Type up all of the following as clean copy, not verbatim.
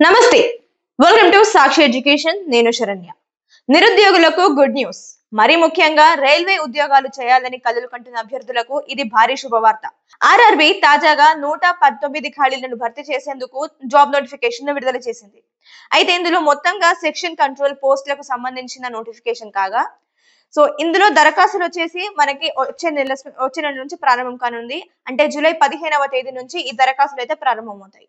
నమస్తే, welcome to Sakshi education. నేను శరణ్య. నిరుద్యోగులకు గుడ్ న్యూస్. మరి ముఖ్యంగా రైల్వే ఉద్యోగాలు చేయాలని కలలు కంటున్న అభ్యర్థులకు ఇది భారీ శుభవార్త. ఆర్ఆర్బి తాజాగా 119 ఖాళీలను భర్తీ చేసేందుకు జాబ్ నోటిఫికేషన్ విడుదల చేసింది. అయితే ఇందులో మొత్తంగా సెక్షన్ కంట్రోల్ పోస్టులకు సంబంధించిన నోటిఫికేషన్ కాగా, సో ఇందులో దరఖాస్తులు వచ్చేసి మనకి వచ్చే నెల నుంచి ప్రారంభం కానుంది. అంటే జూలై 15వ తేదీ నుంచి ఈ దరఖాస్తులు అయితే ప్రారంభమవుతాయి.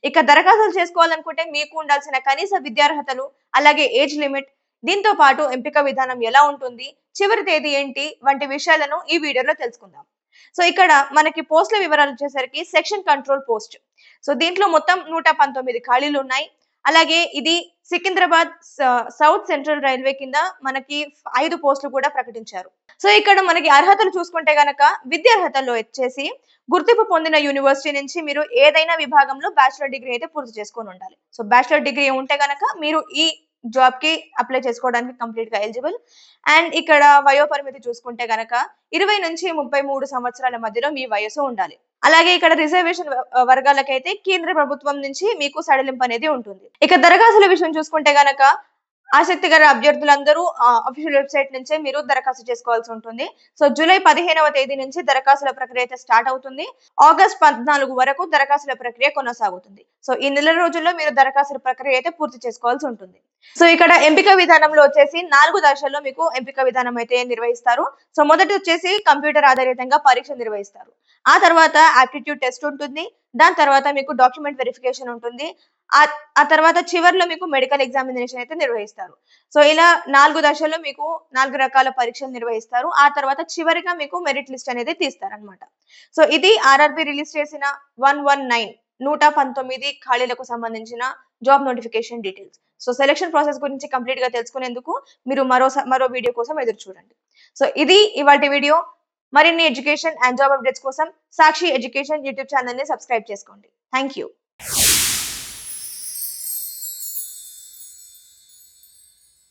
ఇక దరఖాస్తులు చేసుకోవాలనుకుంటే మీకు ఉండాల్సిన కనీస విద్యార్హతలు, అలాగే ఏజ్ లిమిట్, దీంతో పాటు ఎంపిక విధానం ఎలా ఉంటుంది, చివరి తేదీ ఏంటి వంటి విషయాలను ఈ వీడియోలో తెలుసుకుందాం. సో ఇక్కడ మనకి పోస్టుల వివరాలు వచ్చేసరికి సెక్షన్ కంట్రోల్ పోస్ట్. సో దీంట్లో మొత్తం 119 ఖాళీలు ఉన్నాయి. అలాగే ఇది సికింద్రాబాద్ సౌత్ సెంట్రల్ రైల్వే కింద మనకి 5 పోస్టులు కూడా ప్రకటించారు. సో ఇక్కడ మనకి అర్హతలు చూసుకుంటే గనక విద్యార్హతల్లో వచ్చేసి గుర్తింపు పొందిన యూనివర్సిటీ నుంచి మీరు ఏదైనా విభాగంలో బ్యాచిలర్ డిగ్రీ అయితే పూర్తి చేసుకొని ఉండాలి. సో బ్యాచిలర్ డిగ్రీ ఉంటే గనక మీరు ఈ జాబ్ కి అప్లై చేసుకోవడానికి కంప్లీట్ గా ఎలిజిబుల్. అండ్ ఇక్కడ వయో పరిమితి చూసుకుంటే గనక 20 నుంచి 33 సంవత్సరాల మధ్యలో మీ వయసు ఉండాలి. అలాగే ఇక్కడ రిజర్వేషన్ వర్గాలకైతే కేంద్ర ప్రభుత్వం నుంచి మీకు సడలింపు అనేది ఉంటుంది. ఇక దరఖాస్తుల విషయం చూసుకుంటే గనక ఆసక్తి గల అభ్యర్థులందరూ అఫీషియల్ వెబ్సైట్ నుంచే మీరు దరఖాస్తు చేసుకోవాల్సి ఉంటుంది. సో జూలై 15వ తేదీ నుంచి దరఖాస్తుల ప్రక్రియ అయితే స్టార్ట్ అవుతుంది. ఆగస్ట్ 14 వరకు దరఖాస్తుల ప్రక్రియ కొనసాగుతుంది. సో ఈ నెల రోజుల్లో మీరు దరఖాస్తుల ప్రక్రియ అయితే పూర్తి చేసుకోవాల్సి ఉంటుంది. సో ఇక్కడ ఎంపిక విధానంలో వచ్చేసి 4 దశల్లో మీకు ఎంపిక విధానం అయితే నిర్వహిస్తారు. సో మొదటి వచ్చేసి కంప్యూటర్ ఆధారితంగా పరీక్ష నిర్వహిస్తారు. ఆ తర్వాత ఆప్టిట్యూడ్ టెస్ట్ ఉంటుంది. దాని తర్వాత మీకు డాక్యుమెంట్ వెరిఫికేషన్ ఉంటుంది. ఆ తర్వాత చివరిలో మీకు మెడికల్ ఎగ్జామినేషన్ అయితే నిర్వహిస్తారు. సో ఇలా 4 దశల్లో మీకు 4 రకాల పరీక్షలు నిర్వహిస్తారు. ఆ తర్వాత చివరిగా మీకు మెరిట్ లిస్ట్ అనేది తీస్తారనమాట. సో ఇది ఆర్ఆర్బి రిలీజ్ చేసిన 119 ఖాళీలకు సంబంధించిన job notification details. So selection process గురించి కంప్లీట్ గా తెలుసుకునేందుకు మీరు మరో వీడియో కోసం ఎదురు చూడండి. సో ఇది ఇవాల్టి వీడియో. మరిన్ని ఎడ్యుకేషన్ అండ్ జాబ్ అప్డేట్స్ కోసం సాక్షి ఎడ్యుకేషన్ యూట్యూబ్ ఛానల్ ని సబ్స్క్రైబ్ చేసుకోండి. Thank you.